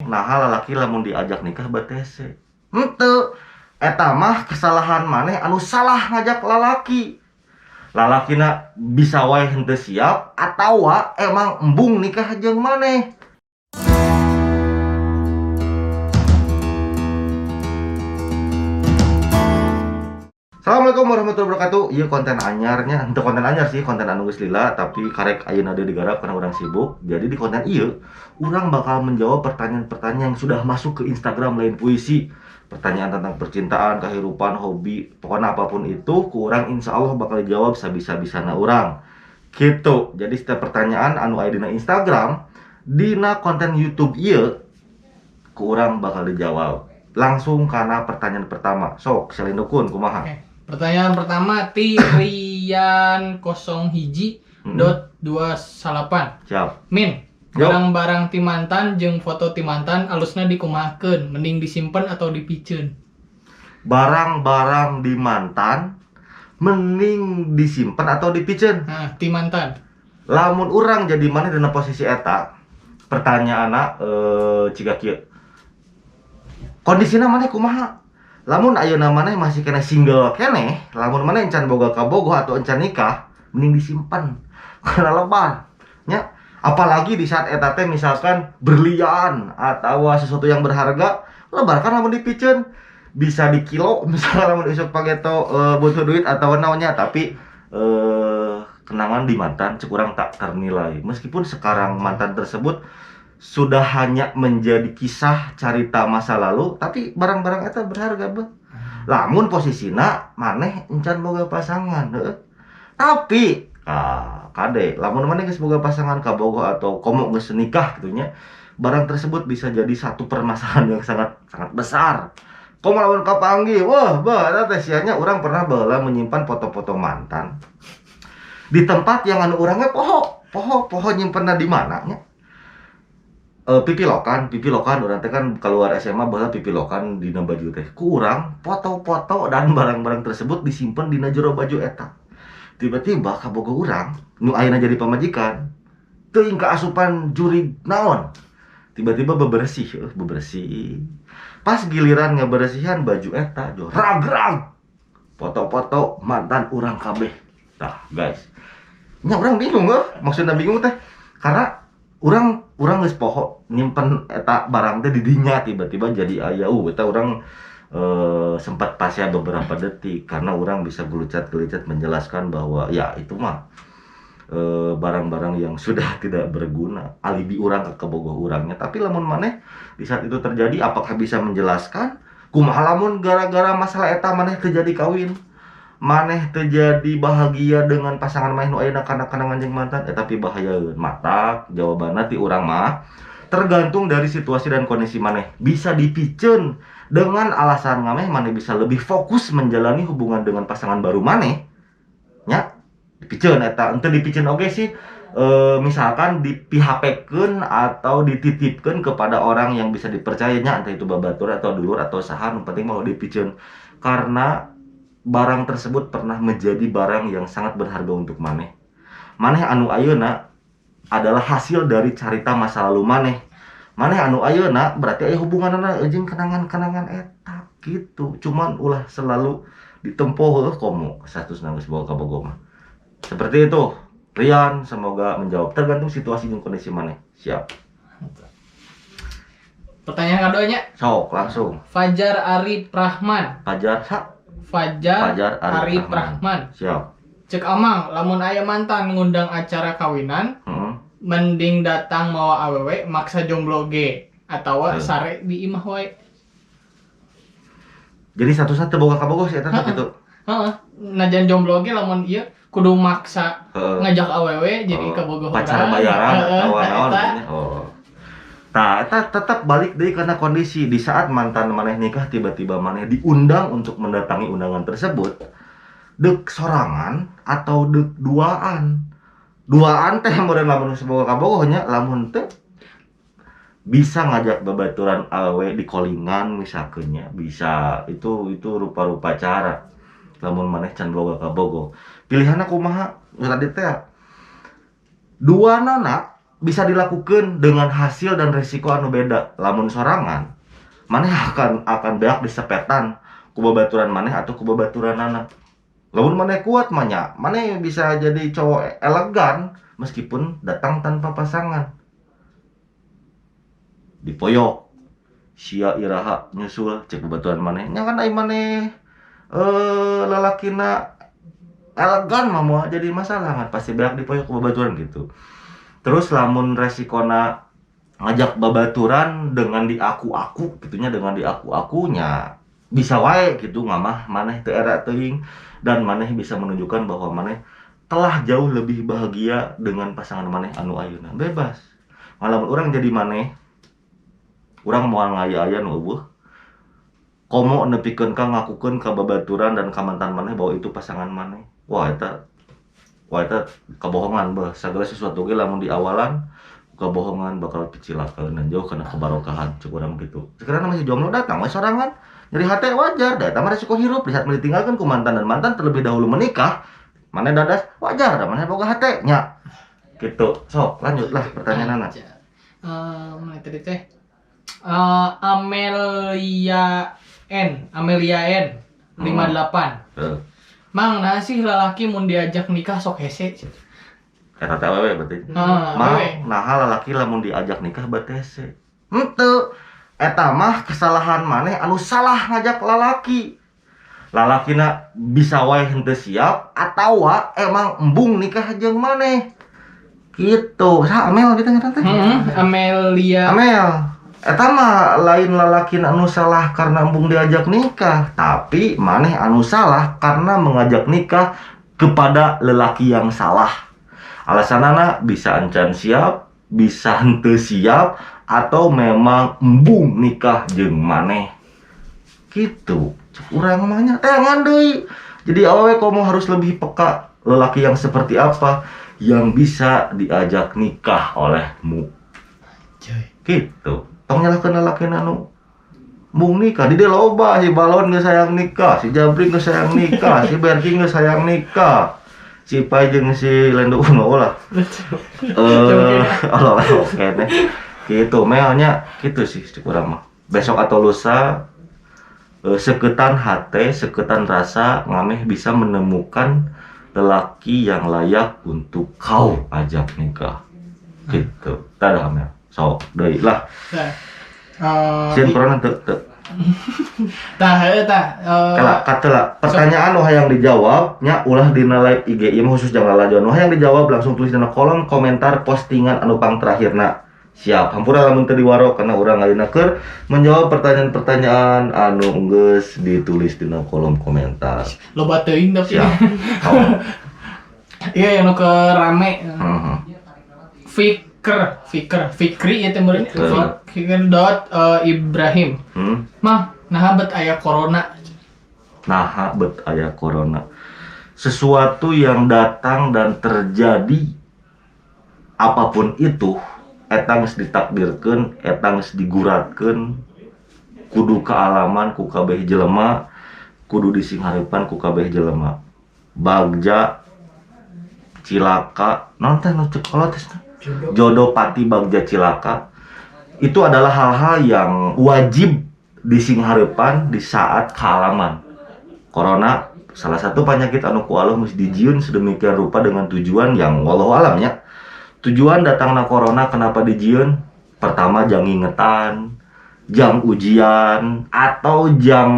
nah lalaki lamun diajak nikah BTC henteu eta mah kesalahan maneh anu salah ngajak lalakina bisa wae henteu siap atawa emang embung nikah jeung maneh. Assalamualaikum warahmatullahi wabarakatuh. Iya konten anyarnya, untuk konten anyar sih, konten anu geus lila, tapi karek ayeuna deui digarap karena orang sibuk. Jadi di konten ieu, urang bakal menjawab pertanyaan-pertanyaan yang sudah masuk ke Instagram lain puisi. Pertanyaan tentang percintaan, kehidupan, hobi, pokoknya apapun itu, ku urang insyaallah bakal dijawab sabisa-bisana urang. Gitu. Jadi setiap pertanyaan anu aya dina Instagram, dina konten YouTube ieu, ku urang bakal dijawab. Langsung karena pertanyaan pertama. Sok, selindukun kumaha? Oke. Pertanyaan pertama Tirian 01.28. Siap. Min, Yo. barang-barang timantan jeung foto timantan alusna dikumahakeun, mending disimpen atau dipikeun? Barang-barang di mantan mending disimpan atau dipiceun? Nah, timantan. Lamun urang jadi mana dina posisi eta? Pertanyaanna ciga kieu. Kondisina maneh kumaha? Lamun ayeuna maneh masih kena single keneh, lamun maneh encan boga kabogoh atau encan nikah, mending disimpan. Karena lebar. Nya, apalagi di saat eta teh misalkan berlian atau sesuatu yang berharga, lebar kan lamun dipiceun bisa di kilo misalnya lamun isuk pageto butuh duit atau naonnya, tapi kenangan di mantan cek urang tak ternilai. Meskipun sekarang mantan tersebut sudah hanya menjadi kisah cerita masa lalu, tapi barang-barang eta berharga beuh. Lamun posisina maneh encan boga pasangan, heuh. Tapi kade, lamun maneh geus boga pasangan kabogoh atau komo geus nikah gitu nya, barang tersebut bisa jadi satu permasalahan yang sangat besar. Komo lamun kapanggih, wah, eta teh sianya urang pernah baheula menyimpan foto-foto mantan di tempat yang anu urangnya poho nyimpenna di mana nya? Pipilokan urang teh kan keluar SMA baheula pipilokan dina baju teh. Ku urang foto-foto dan barang-barang tersebut disimpen dina jero baju eta. Tiba-tiba kabogoh urang nu ayeuna jadi pamajikan teuing kaasupan jurig naon. Tiba-tiba bebersih. Pas giliran ngaberesihan baju eta ragrag. Foto-foto mantan urang kabeh. Tah, guys. Nya urang bingung maksudna bingung teh karena urang geus poho nyimpen eta barang teh di dinya, tiba-tiba jadi aya eta urang sempat pasya beberapa detik karena urang bisa gelucat-gelucat menjelaskan bahwa ya itu mah barang-barang yang sudah tidak berguna, alibi urang ke kabogoh urangnya. Tapi lamun maneh di saat itu terjadi, apakah bisa menjelaskan kumaha lamun gara-gara masalah eta maneh terjadi kawin, maneh terjadi bahagia dengan pasangan maneh nu ayeuna kana kenangan jeung mantan, tapi bahayaeun. Mata jawabanna ti urang mah tergantung dari situasi dan kondisi maneh. Bisa dipiceun dengan alasan maneh bisa lebih fokus menjalani hubungan dengan pasangan baru maneh. Nya, dipiceun eta. Henteu dipiceun oge sih. Misalkan dipihapekeun atau dititipkeun kepada orang yang bisa dipercayanya, entah itu babatur atau dulur atau saha, nu penting mah dipiceun. Karena barang tersebut pernah menjadi barang yang sangat berharga untuk maneh. Maneh anu ayeuna adalah hasil dari carita masa lalu maneh. Maneh anu ayeuna berarti aya hubunganna jeung kenangan-kenangan eta gitu. Cuman ulah selalu ditempuh heuh komo statusna geus boga kabogoh mah. Seperti itu. Rian semoga menjawab, tergantung situasi dan kondisi maneh. Siap. Pertanyaan keduanya. Sok langsung. Fajar Arif Rahman. Fajar Arif Rahman. Siap. Cek Amang, lamun aya mantan ngundang acara kawinan, mending datang mawa awewe maksa jomblo ge atawa sare di imah wae. Jadi satu-satu teu boga kabogoh sih eta kitu. Heeh. Najan jomblo ge lamun ieu kudu maksa ngajak awewe jadi kabogoh pacar bayaran atau naon gitu. Nah, eta tetap balik deui karena kondisi di saat mantan maneh nikah tiba-tiba maneh diundang untuk mendatangi undangan tersebut. Deuk sorangan atau deuk duaan teh meureun lamun boga kabogoh nya, lamun teu bisa ngajak babaturan awewe di kolingan misalkeun nya, bisa itu rupa-rupa cara lamun maneh can boga kabogoh. Pilihanna kumaha? Tadi teh duanana bisa dilakukan dengan hasil dan resiko anu beda. Lamun sorangan maneh akan beak disepetan ku babaturan maneh atau ku babaturan anak. Lamun maneh kuat manya, maneh bisa jadi cowok elegan meskipun datang tanpa pasangan. Dipoyok sia iraha nyusul cek babaturan maneh. Nya kan ai maneh lalakina elegan mah moal jadi masalah kan pasti beak dipoyok ku babaturan gitu. Terus lamun resikona ngajak babaturan dengan diaku-aku gitunya, dengan diaku-akunya bisa wae gitu ngamah maneh teu era teuing dan maneh bisa menunjukkan bahwa maneh telah jauh lebih bahagia dengan pasangan maneh anu ayeuna. Bebas. Ngalamun urang jadi maneh, urang moal ngaya-aya nu eueuh. Komo nepikeun ka ngakukeun ka babaturan dan ka mantan maneh bahwa itu pasangan maneh. Wah eta kebohongan beuh. Sagala sesuatu ge lamun di awalan kebohongan bakal kecelakaan dan jauh kena kebarokahan cuk urang gitu. Sekarang masih jomblo datang we sorangan nyeri hate wajar da eta mah resiko hirup di saat ditinggalkeun ku mantan dan mantan terlebih dahulu menikah maneh dadas wajar da maneh boga hate nya gitu. Sok lanjutlah pertanyaan anak. Mana tadi teh Amelia N 58 Mang nah sih lalaki mun diajak nikah sok hese. Eta teh awewe berarti. Awewe. Nah lalaki lamun diajak nikah batese. Henteu. Eta mah kesalahan maneh anu salah ngajak lalaki. Lalakina bisa wae henteu siap atawa emang embung nikah jeung maneh. Kitu. Saha Amel gitu ngaran teh? Amelia. Amel. Eta mah lain lalakina anu salah karena embung diajak nikah, tapi maneh anu salah karena mengajak nikah kepada lelaki yang salah. Alasanana bisa encan siap, bisa henteu siap, atau memang embung nikah jeung maneh. Gitu. Urang mah nya teangan deui. Jadi awewe komo harus lebih peka lelaki yang seperti apa yang bisa diajak nikah olehmu. Gitu. Tong nyalahkeun lelaki anu embung nikah. Di dieu loba si Balon geus hayang nikah, si Jabring geus hayang nikah, si Berking geus hayang nikah. Si Pai jeung si Lendo Uno lah. Oke deh. Gitu, melnya gitu sih kurang mah. Besok atau lusa seketan hate, seketan rasa ngameh bisa menemukan lelaki yang layak untuk kau ajak nikah. Gitu. Tadah mel. So, deui lah. Sieun kurang teu kata pertanyaan nu hayang dijawab nya ulah dina live IG ieu khusus jangan lajon nu hayang dijawab langsung tulis dina kolom komentar postingan anu pang terakhirna. Siap hampura lamun teu diwaro karena urang ayeuna keur menjawab pertanyaan-pertanyaan anu geus ditulis dina kolom komentar. Loba teuing tapi. Siap. Iya anu keur rame. Fikri ya teh meureun. Ibrahim. Mah, nah bet aya corona. Nah, bet aya corona. Sesuatu yang datang dan terjadi apapun itu, eta geus ditakdirkeun, eta geus diguratkeun kudu kaalaman ku kabeh jelema, kudu disinghareupan ku kabeh jelema. Bagja cilaka, naon teh nu ceuk kolotesna? Jodoh pati bagja cilaka. Itu adalah hal-hal yang wajib disinghareupan di saat kealaman. Corona salah satu penyakit anu ku Allah mesti dijieun sedemikian rupa dengan tujuan yang wallahu alam nya. Tujuan datangna corona kenapa dijieun? Pertama jang ngingetan, jang ujian atau jang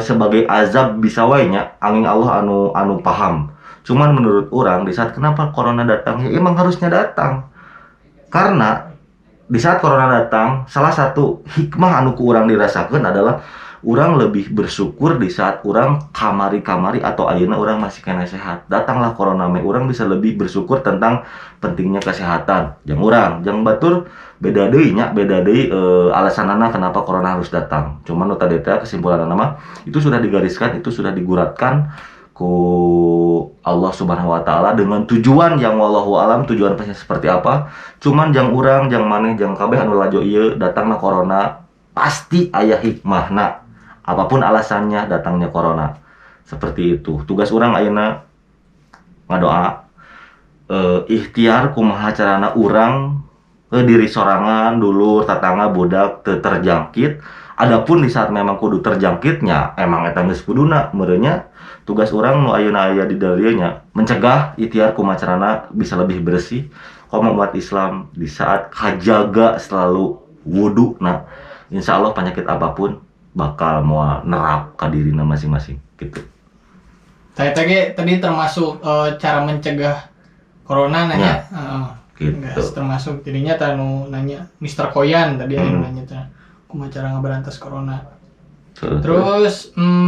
sebagai azab bisa wae nya angin Allah anu paham. Cuman menurut orang di saat kenapa corona datang ya emang harusnya datang. Karena di saat corona datang, salah satu hikmah anu ku urang dirasakeun adalah urang lebih bersyukur di saat urang kamari-kamari atau ayeuna urang masih kena sehat. Datanglah corona me urang bisa lebih bersyukur tentang pentingnya kesehatan. Jang urang, jang batur beda deui nya, beda deui alasanana kenapa corona harus datang. Cuman nu tadi teh kesimpulanna mah itu sudah digariskan, itu sudah diguratkan ku Allah Subhanahu wa taala dengan tujuan yang wallahu alam tujuan pasti seperti apa. Cuman jang urang, jang maneh, jang kabeh anu lajo ieu datangna corona pasti aya hikmahna. Apapun alasannya datangnya corona. Seperti itu. Tugas urang ayeuna ngadoa ikhtiar kumaha carana urang diri sorangan dulu tatangga budak terjangkit. Adapun di saat memang kudu terjangkitnya emang eta geus kuduna merenya tugas orang nu ayeuna aya di dieu nya mencegah ikhtiar kumaha carana bisa lebih bersih komo umat Islam di saat kajaga selalu wudu. Nah insya Allah penyakit apapun bakal mau nerap ke dirina masing-masing gitu. Saya tadi termasuk cara mencegah corona nanya. Gitu. Termasuk jadinya tanu nanya Mr. Koyan tadi nanya kumaha cara ngaberantas corona. Terus